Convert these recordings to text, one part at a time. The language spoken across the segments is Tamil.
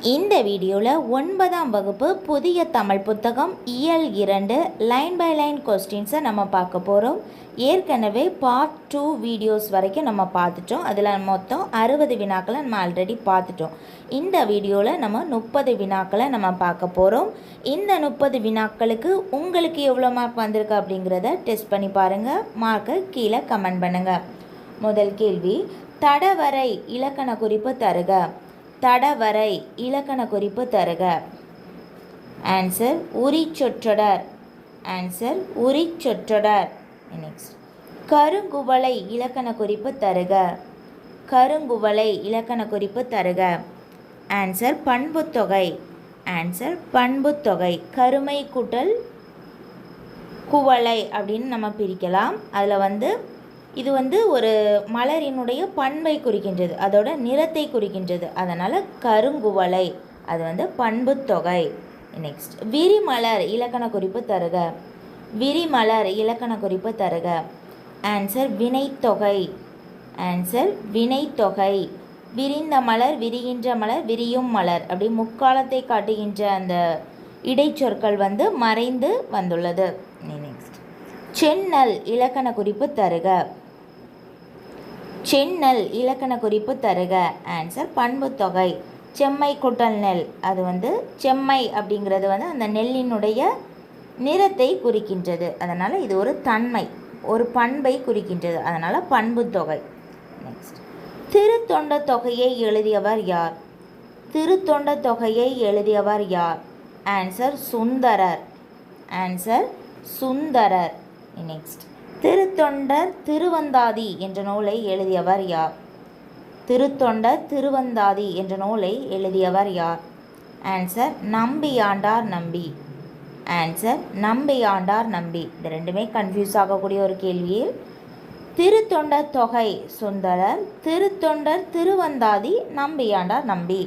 இந்த வீடியோவில் 9ஆம் வகுப்பு புதிய தமிழ் புத்தகம் இயல் 2 லைன் பை லைன் கொஸ்டின்ஸை நம்ம பார்க்க போகிறோம். ஏற்கனவே பார்ட் 2 வீடியோஸ் வரைக்கும் நம்ம பார்த்துட்டோம். அதில் மொத்தம் 60 வினாக்களை நம்ம ஆல்ரெடி பார்த்துட்டோம். இந்த வீடியோவில் நம்ம 30 வினாக்களை நம்ம பார்க்க போகிறோம். இந்த 30 வினாக்களுக்கு உங்களுக்கு எவ்வளோ மார்க் வந்திருக்கு அப்படிங்கிறத டெஸ்ட் பண்ணி பாருங்கள். மார்க்கை கீழே கமெண்ட் பண்ணுங்கள். முதல் கேள்வி, தடவரை இலக்கண குறிப்பு தருக. தடவரை இலக்கண குறிப்பு தருக. ஆன்சர் உரிச்சொற்றொடர். ஆன்சர் உரிச்சொற்றொடர். நெக்ஸ்ட், கருங்குவளை இலக்கண குறிப்பு தருக. கருங்குவளை இலக்கண குறிப்பு தருக. ஆன்சர் பண்புத்தொகை. ஆன்சர் பண்புத்தொகை. கருமை கூட்டல் குவளை அப்படின்னு நம்ம பிரிக்கலாம். அதில் இது ஒரு மலரினுடைய பண்பை குறிக்கின்றது, அதோட நிறத்தை குறிக்கின்றது. அதனால் கருங்குவளை அது பண்புத்தொகை. நெக்ஸ்ட், விரிமலர் இலக்கண குறிப்பு தருக. விரிமலர் இலக்கண குறிப்பு தருக. ஆன்சர் வினைத்தொகை. ஆன்சர் வினைத்தொகை. விரிந்த மலர், விரிகின்ற மலர், விரியும் மலர் அப்படி முக்காலத்தை காட்டுகின்ற அந்த இடைச்சொற்கள் மறைந்து வந்துள்ளது. நெக்ஸ்ட், செந்நெல் இலக்கண குறிப்பு தருக. செந்நெல் இலக்கண குறிப்பு தருக. ஆன்சர் பண்புத்தொகை. செம்மை கூட்டல் நெல் அது செம்மை அப்படிங்கிறது அந்த நெல்லினுடைய நிறத்தை குறிக்கின்றது. அதனால் இது ஒரு தன்மை, ஒரு பண்பை குறிக்கின்றது. அதனால் பண்புத்தொகை. நெக்ஸ்ட், திருத்தொண்ட தொகையை எழுதியவர் யார்? திருத்தொண்ட தொகையை எழுதியவர் யார்? Answer Sundarar. Answer Sundarar. Next, திருத்தொண்டர் திருவந்தாதி என்ற நூலை எழுதியவர் யார்? திருத்தொண்டர் திருவந்தாதி என்ற நூலை எழுதியவர் யார்? ஆன்சர் நம்பியாண்டார் நம்பி. ஆன்சர் நம்பியாண்டார் நம்பி. இது ரெண்டுமே கன்ஃபியூஸ் ஆகக்கூடிய ஒரு கேள்வியில் திருத்தொண்டர் தொகை சுந்தரர், திருத்தொண்டர் திருவந்தாதி நம்பியாண்டார் நம்பி.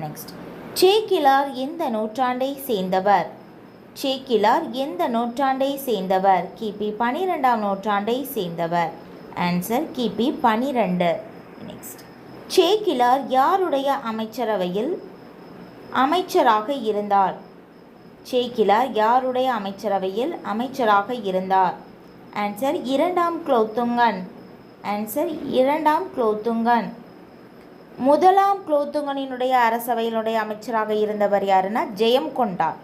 நெக்ஸ்ட், சேக்கிழார் எந்த நூற்றாண்டை சேர்ந்தவர்? சேக்கிழார் எந்த நூற்றாண்டை சேர்ந்தவர்? கிபி 12ஆம் நூற்றாண்டை சேர்ந்தவர். ஆன்சர் கிபி 12. நெக்ஸ்ட், சேக்கிழார் யாருடைய அமைச்சரவையில் அமைச்சராக இருந்தார்? சேக்கிழார் யாருடைய அமைச்சரவையில் அமைச்சராக இருந்தார்? ஆன்சர் 2ஆம் குலோத்துங்கன். ஆன்சர் 2ஆம் குலோத்துங்கன். 1ஆம் குலோத்துங்கனினுடைய அரசவையினுடைய அமைச்சராக இருந்தவர் யாருன்னா ஜெயம் கொண்டார்.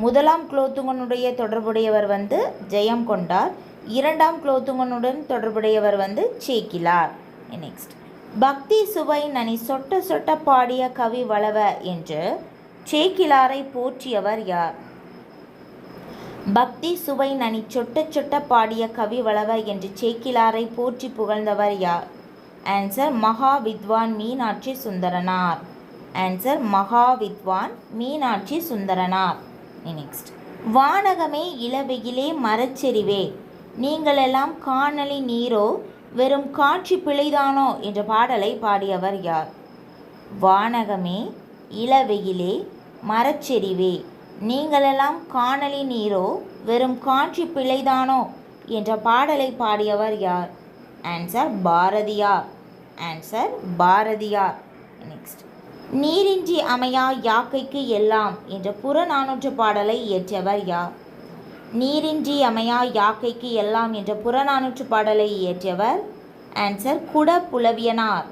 1ஆம் குலோத்துங்கனுடைய தொடர்புடையவர் ஜெயம் கொண்டார். 2ஆம் குலோத்துங்கனுடன் தொடர்புடையவர் சேக்கிழார். நெக்ஸ்ட், பக்தி சுவை நனி சொட்ட சொட்ட பாடிய கவி வளவ என்று சேக்கிழாரை போற்றியவர் யார்? பக்தி சுவை நனி சொட்ட சொட்ட பாடிய கவி வளவ என்று சேக்கிழாரை போற்றி புகழ்ந்தவர் யார்? ஆன்சர் மகா வித்வான் மீனாட்சி சுந்தரனார். ஆன்சர் மகா வித்வான் மீனாட்சி சுந்தரனார். நெக்ஸ்ட், வானகமே இளவெயிலே மரச்செறிவே நீங்களெல்லாம் காணலி நீரோ வெறும் காட்சி பிழைதானோ என்ற பாடலை பாடியவர் யார்? வானகமே இளவெயிலே மரச்செறிவே நீங்களெல்லாம் காணலி நீரோ வெறும் காட்சி பிழைதானோ என்ற பாடலை பாடியவர் யார்? Answer Bharathiyar. Answer Bharathiyar. Next, நீரின்றி அமையா யாக்கைக்கு எல்லாம் என்ற புறநானூற்று பாடலை இயற்றியவர் யார்? நீரின்றி அமையா யாக்கைக்கு எல்லாம் என்ற புறநானூற்று பாடலை இயற்றியவர் ஆன்சர் குடப்புலவியனார்.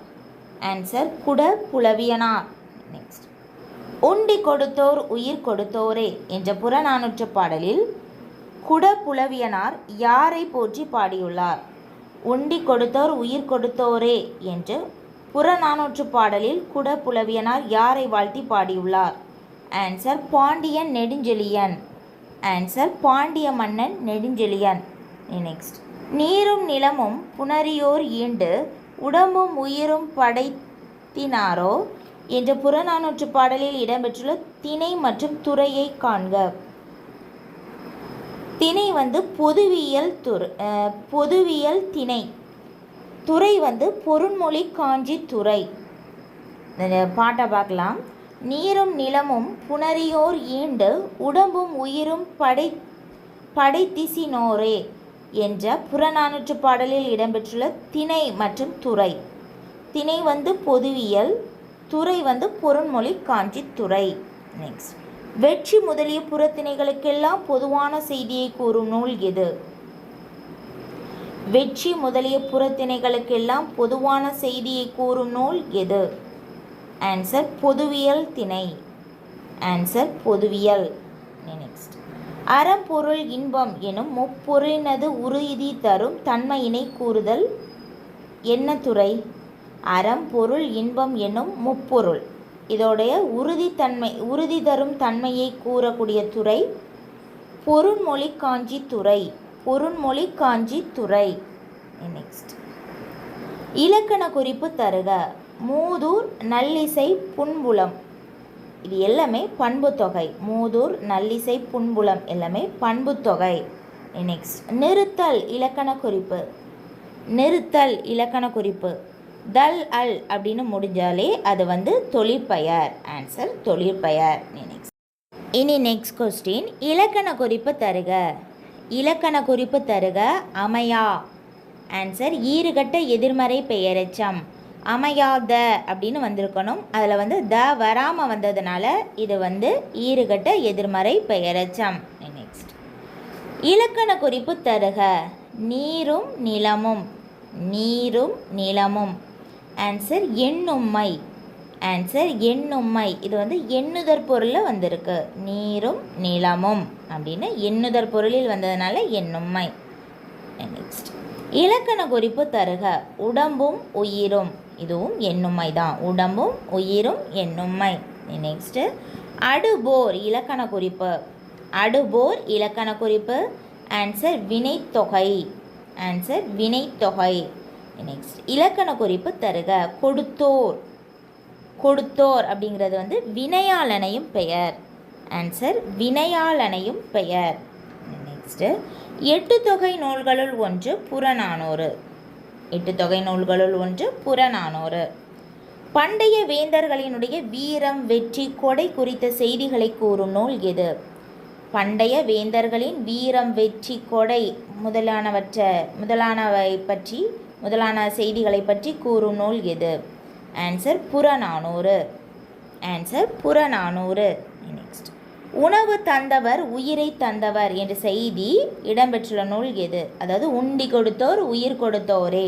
ஆன்சர் குடப்புலவியனார். நெக்ஸ்ட், உண்டி கொடுத்தோர் உயிர் கொடுத்தோரே என்ற புறநானூற்று பாடலில் குடப்புலவியனார் யாரை போற்றி பாடியுள்ளார்? உண்டி கொடுத்தோர் உயிர் கொடுத்தோரே என்று புறநானூற்று பாடலில் குடப்புலவியனார் யாரை வாழ்த்தி பாடியுள்ளார்? ஆன்சர் பாண்டியன் நெடுஞ்செழியன். ஆன்சர் பாண்டிய மன்னன் நெடுஞ்செழியன். நெக்ஸ்ட், நீரும் நிலமும் புணரியோர் ஈண்டு உடம்பும் உயிரும் படைத்தினாரோ என்ற புறநானூற்று பாடலில் இடம்பெற்றுள்ள திணை மற்றும் துறையை காண்க. திணை பொதுவியல் பொதுவியல் திணை. துறை பொருண்மொழி காஞ்சி துறை. பாட்டை பார்க்கலாம். நீரும் நிலமும் புணரியோர் ஈண்டு உடம்பும் உயிரும் படைத்திசினோரே என்ற புறநானூற்று பாடலில் இடம்பெற்றுள்ள திணை மற்றும் துறை. திணை பொதுவியல், துறை வந்து பொருண்மொழி காஞ்சி துறை. நெக்ஸ்ட், வெற்றி முதலிய புறத்திணைகளுக்கெல்லாம் பொதுவான செய்தியை கூறும் நூல் எது? வெற்றி முதலிய புறத்திணைகளுக்கெல்லாம் பொதுவான செய்தியை கூறும் நூல் எது? ஆன்சர் பொதுவியல் திணை. ஆன்சர் பொதுவியல். நெக்ஸ்ட், அறம் பொருள் இன்பம் எனும் முப்பொருளினது உறுதி தரும் தன்மையினை கூறுதல் என்ன துறை? அறம் பொருள் இன்பம் எனும் முப்பொருள் இதோடைய உறுதி தரும் தன்மையை கூறக்கூடிய துறை பொருண்மொழி காஞ்சி துறை. பொருண்மொழி காஞ்சி துறை. நெக்ஸ்ட், இலக்கண குறிப்பு தருக. மூதூர் நல்லிசை புன்புலம் இது எல்லாமே பண்புத்தொகை. மூதூர் நல்லிசை புன்புலம் எல்லாமே பண்புத்தொகை. நெக்ஸ்ட், நிறுத்தல் இலக்கண குறிப்பு. நிறுத்தல் இலக்கண குறிப்பு தல் அல் அப்படின்னு முடிஞ்சாலே அது வந்து தொழிற்பெயர். ஆன்சர் தொழிற்பெயர். நெக்ஸ்ட் கொஸ்டின், இலக்கண குறிப்பு தருக. இலக்கண குறிப்பு தருக. அமையா. ஆன்சர் ஈறுகட்ட எதிர்மறை பெயரெச்சம். அமையாத அப்படின்னு வந்திருக்கணும். அதில் வந்து த வராமல் வந்ததுனால இது வந்து ஈறுகட்ட எதிர்மறை பெயரெச்சம். நெக்ஸ்ட், இலக்கண குறிப்பு தருக. நீரும் நிலமும். நீரும் நிலமும். ஆன்சர் எண்ணும்மை. ஆன்சர் எண்ணும்மை. இது வந்து எண்ணுதற் பொருளில் வந்திருக்கு. நீரும் நிலமும் அப்படின்னு எண்ணுதற் பொருளில் வந்ததுனால எண்ணும்மை. நெக்ஸ்ட், இலக்கண குறிப்பு தருக. உடம்பும் உயிரும். இதுவும் எண்ணும்மை தான். உடம்பும் உயிரும் எண்ணும்மை. நெக்ஸ்ட்டு, அடுபோர் இலக்கண குறிப்பு. அடுபோர் இலக்கண குறிப்பு. ஆன்சர் வினைத்தொகை. ஆன்சர் வினைத்தொகை. நெக்ஸ்ட், இலக்கண குறிப்பு தருக. கொடுத்தோர். கொடுத்தோர் அப்படிங்கிறது வந்து வினையாளனையும் பெயர். ஆன்சர் வினையாளனையும் பெயர். நெக்ஸ்ட்டு, எட்டு தொகை நூல்களுள் ஒன்று புறநானூறு. எட்டு தொகை நூல்களுள் ஒன்று புறநானூறு. பண்டைய வேந்தர்களினுடைய வீரம் வெற்றி கொடை குறித்த செய்திகளை கூறும் நூல் எது? பண்டைய வேந்தர்களின் வீரம் வெற்றி கொடை முதலான செய்திகளை பற்றி கூறும் நூல் எது? Answer Purananuru. Answer Purananuru. Next, உணவு தந்தவர் உயிரை தந்தவர் என்ற செய்தி இடம்பெற்றுள்ள நூல் எது? அதாவது உண்டி கொடுத்தோர் உயிர் கொடுத்தோரே.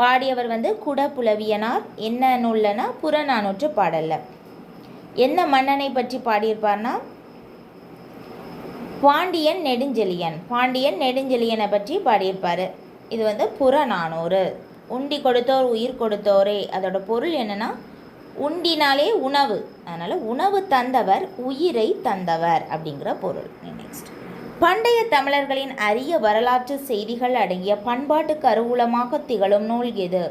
பாடியவர் வந்து குடப்புலவியனார். என்ன நூல்லனா புறநானூற்று பாடல்ல. எந்த மன்னனை பற்றி பாடியிருப்பார்னா பாண்டியன் நெடுஞ்செழியன். பாண்டியன் நெடுஞ்செழியனை பற்றி பாடியிருப்பார். இது வந்து புறநானூறு. உண்டி கொடுத்தோர் உயிர் கொடுத்தோரே அதோட பொருள் என்னென்னா உண்டினாலே உணவு, அதனால் உணவு தந்தவர் உயிரை தந்தவர் அப்படிங்கிற பொருள். நெக்ஸ்ட், பண்டைய தமிழர்களின் அரிய வரலாற்று செய்திகள் அடங்கிய பண்பாட்டு கருவூலமாக திகழும் நூல் எது?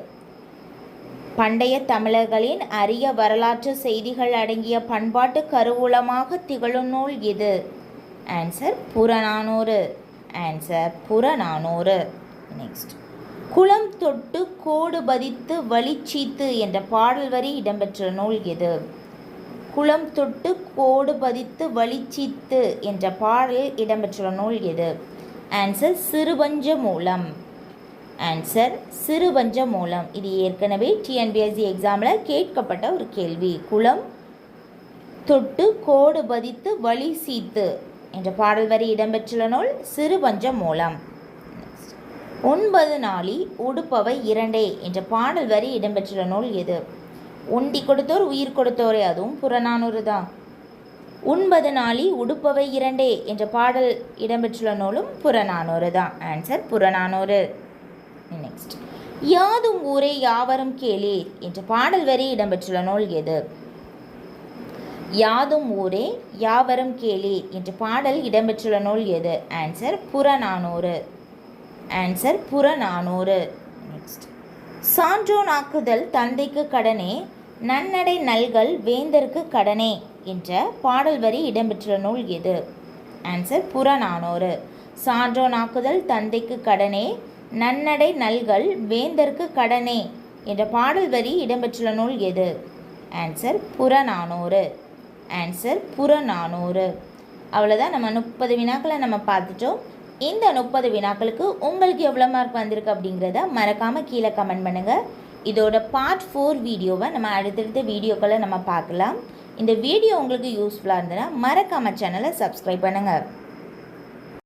பண்டைய தமிழர்களின் அரிய வரலாற்று செய்திகள் அடங்கிய பண்பாட்டு கருவூலமாக திகழும் நூல் எது? Answer Purananuru. Answer Purananuru. Next, குளம் தொட்டு கோடு பதித்து வழிச்சீத்து என்ற பாடல் வரி இடம்பெற்ற நூல் எது? குளம் தொட்டு கோடு பதித்து வழிச்சீத்து என்ற பாடல் இடம்பெற்ற நூல் எது? ஆன்சர் சிறுபஞ்ச மூலம். ஆன்சர் சிறுபஞ்ச மூலம். இது ஏற்கனவே டிஎன்பிஎஸ்சி எக்ஸாமில் கேட்கப்பட்ட ஒரு கேள்வி. குளம் தொட்டு கோடு பதித்து வழி சீத்து என்ற பாடல் வரி இடம்பெற்றுள்ள நூல் சிறுபஞ்ச மூலம். 9 நாளி உடுப்பவை இரண்டே என்ற பாடல் வரி இடம்பெற்றுள்ள நூல் எது? உண்டி கொடுத்தோர் உயிர் கொடுத்தோரே அதுவும் புறநானூறு தான். 9 நாளி உடுப்பவை இரண்டே என்ற பாடல் இடம்பெற்றுள்ள நூலும் புறநானூறு தான். ஆன்சர் புறநானூறு. நெக்ஸ்ட், யாதும் ஊரே யாவரும் கேளீர் என்ற பாடல் வரி இடம்பெற்றுள்ள நூல் எது? யாதும் ஊரே யாவரும் கேளீர் என்ற பாடல் இடம்பெற்றுள்ள நூல் எது? Answer Purananuru. Answer Purananuru. Next, சான்றோனாக்குதல் தந்தைக்கு கடனே நன்னடை நல்கல் வேந்தருக்கு கடனே என்ற பாடல் வரி இடம்பெற்ற நூல் எது? ஆன்சர் புறநானூறு. சான்றோனாக்குதல் தந்தைக்கு கடனே நன்னடை நல்கல் வேந்தருக்கு கடனே என்ற பாடல் வரி இடம்பெற்றுள்ள நூல் எது? ஆன்சர் புறநானூறு. ஆன்சர் புறநானூறு. அவ்வளோதான். நம்ம 30 வினாக்களை நம்ம பார்த்துட்டோம். இந்த 30 வினாக்களுக்கு உங்களுக்கு எவ்வளோ மார்க் வந்திருக்கு அப்படிங்கிறத மறக்காமல் கீழே கமெண்ட் பண்ணுங்கள். இதோட பார்ட் 4 வீடியோவை நம்ம அடுத்தடுத்த வீடியோக்களை நம்ம பார்க்கலாம். இந்த வீடியோ உங்களுக்கு யூஸ்ஃபுல்லாக இருந்ததுன்னா மறக்காம சேனலை சப்ஸ்கிரைப் பண்ணுங்கள்.